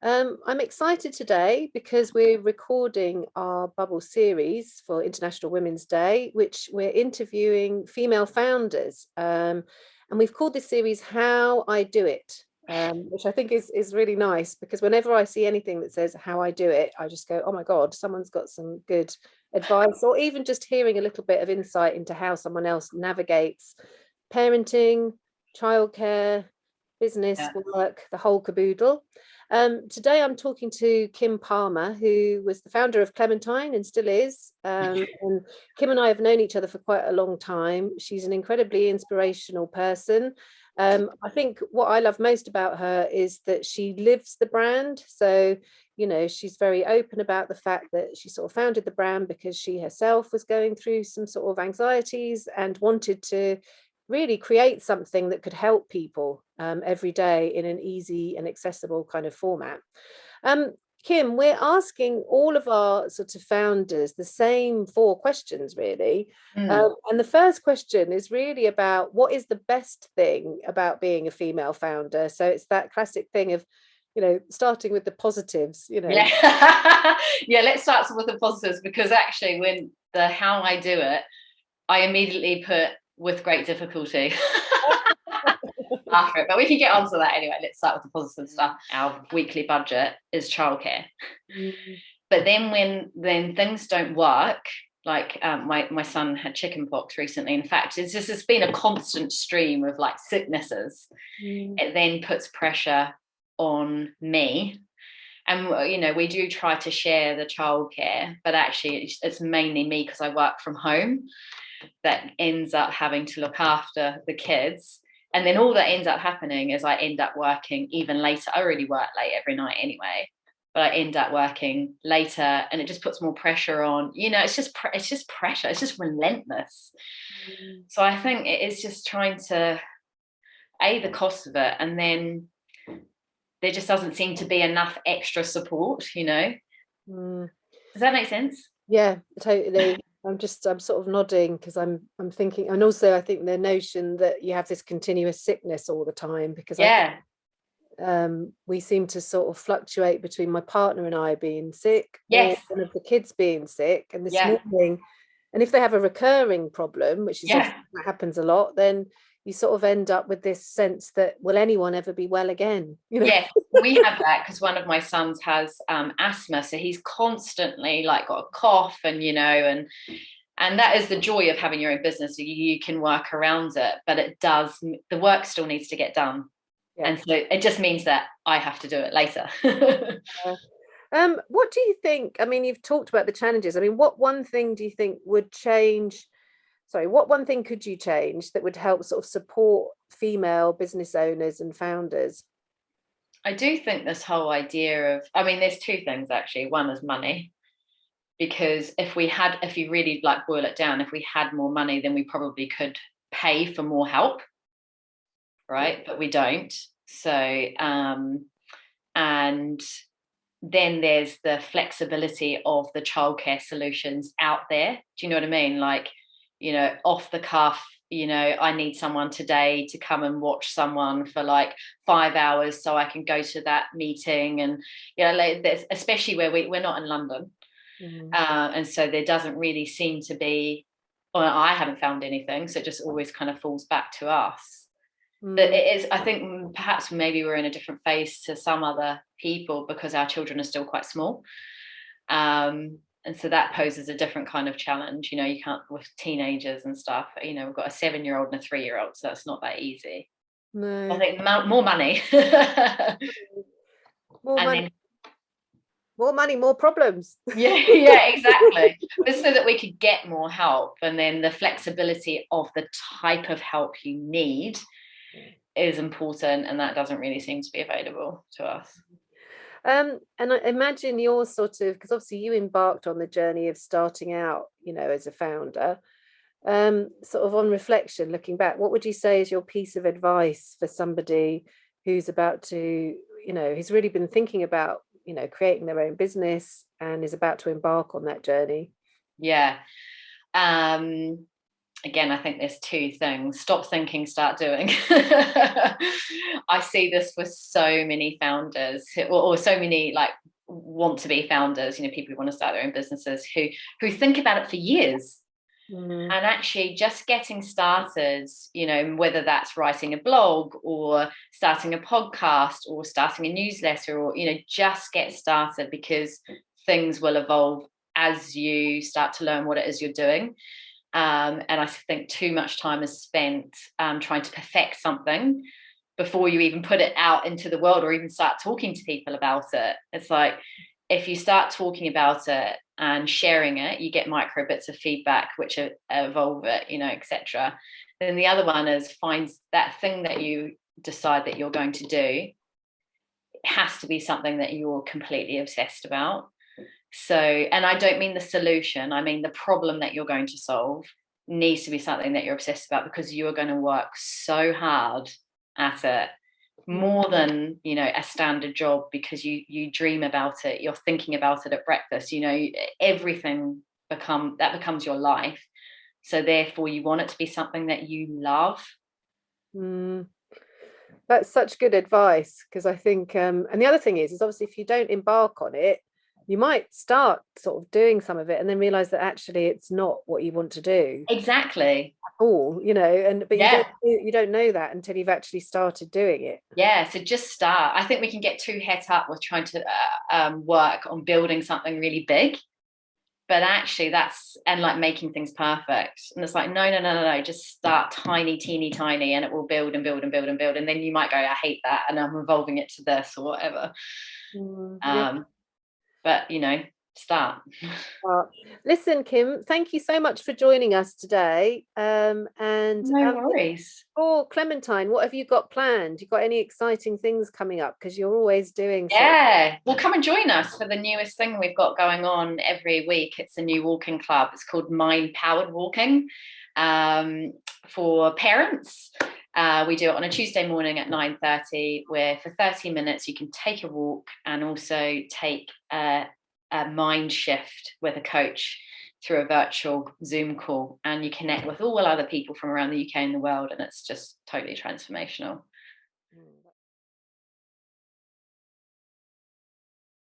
I'm excited today because we're recording our Bubble series for International Women's Day, which we're interviewing female founders. And we've called this series How I Do It, which I think is really nice because whenever I see anything that says how I do it, I just go, oh my God, someone's got some good advice, or even just hearing a little bit of insight into how someone else navigates parenting, childcare, business, Yeah. work, the whole caboodle. Today I'm talking to Kim Palmer, who was the founder of Clementine and still is. And Kim and I have known each other for quite a long time. She's an incredibly inspirational person. I think what I love most about her is that she lives the brand. So, she's very open about the fact that she sort of founded the brand because she herself was going through some sort of anxieties and wanted to really create something that could help people every day in an easy and accessible kind of format. Um, Kim, we're asking all of our sort of founders the same four questions, really. Mm. And the first question is really about what is the best thing about being a female founder? So it's that classic thing of, starting with the positives, Yeah. Yeah, let's start with the positives, because actually when the how I do it, I immediately put with great difficulty after it. But we can get onto that anyway. Let's start with the positive stuff. Our weekly budget is childcare. Mm. But then when things don't work, like my son had chicken pox recently. In fact, it's been a constant stream of like sicknesses. Mm. It then puts pressure on me. And we do try to share the childcare, but actually it's mainly me because I work from home that ends up having to look after the kids. And then all that ends up happening is I end up working even later. I already work late every night anyway, but I end up working later, and it just puts more pressure on. It's just pressure. It's just relentless. Mm. So I think it is just trying to the cost of it, and then there just doesn't seem to be enough extra support. Mm. Does that make sense? Yeah, totally. I'm sort of nodding because I'm thinking, and also I think the notion that you have this continuous sickness all the time, because I think Yeah. we seem to sort of fluctuate between my partner and I being sick or Yes. one of the kids being sick. And this Yeah. morning, and if they have a recurring problem, which is Yeah. obviously that happens a lot, then you sort of end up with this sense that will anyone ever be well again? Yes, we have that because one of my sons has asthma, so he's constantly like got a cough, and that is the joy of having your own business. You can work around it, but the work still needs to get done, Yeah. and so it just means that I have to do it later. What do you think? I mean, you've talked about the challenges. I mean, what one thing do you think would change? Sorry, what one thing could you change that would help sort of support female business owners and founders? I do think this whole idea of, I mean, there's two things actually. One is money, because if you really like boil it down, if we had more money, then we probably could pay for more help, right? But we don't. So, and then there's the flexibility of the childcare solutions out there. Do you know what I mean? Like, off the cuff, I need someone today to come and watch someone for like 5 hours so I can go to that meeting. And, like especially where we're not in London. Mm. And so there doesn't really seem to be, or I haven't found anything. So it just always kind of falls back to us. But Mm. it is, I think perhaps maybe we're in a different phase to some other people because our children are still quite small. And so that poses a different kind of challenge. You can't, with teenagers and stuff, we've got a 7-year-old and a 3-year-old, so that's not that easy. I No. think more money. More And money, then, more money, more problems. yeah, yeah, exactly. But so that we could get more help, and then the flexibility of the type of help you need is important, and that doesn't really seem to be available to us. And I imagine you're sort of, because obviously you embarked on the journey of starting out, as a founder. Sort of on reflection, looking back, what would you say is your piece of advice for somebody who's about to, who's really been thinking about, creating their own business and is about to embark on that journey? Yeah. Um, again, I think there's two things: stop thinking, start doing. I see this with so many founders or so many like want to be founders, people who want to start their own businesses who think about it for years. Mm. And actually just getting started, whether that's writing a blog or starting a podcast or starting a newsletter, or just get started, because things will evolve as you start to learn what it is you're doing. And I think too much time is spent trying to perfect something before you even put it out into the world or even start talking to people about it. It's like, if you start talking about it and sharing it, you get micro bits of feedback which evolve it, etc. Then the other one is, find that thing that you decide that you're going to do. It has to be something that you're completely obsessed about. So, and I don't mean the solution, I mean the problem that you're going to solve needs to be something that you're obsessed about, because you are going to work so hard at it, more than a standard job, because you dream about it, you're thinking about it at breakfast, everything becomes your life. So therefore you want it to be something that you love. That's such good advice, because I think and the other thing is obviously if you don't embark on it, you might start sort of doing some of it and then realize that actually it's not what you want to do Exactly. at all, but Yeah. you don't know that until you've actually started doing it. Yeah, so just start. I think we can get too het up with trying to work on building something really big, but actually and like making things perfect. And it's like, no, just start tiny, teeny, tiny, and it will build and build and build and build. And then you might go, I hate that, and I'm evolving it to this or whatever. Yeah. But start. Listen, Kim, thank you so much for joining us today. And No worries. for Clementine, what have you got planned? You got any exciting things coming up? Because you're always doing Yeah, well, come and join us for the newest thing we've got going on every week. It's a new walking club. It's called Mind Powered Walking, for parents. We do it on a Tuesday morning at 9:30, where for 30 minutes you can take a walk and also take a mind shift with a coach through a virtual Zoom call, and you connect with all other people from around the UK and the world, and it's just totally transformational.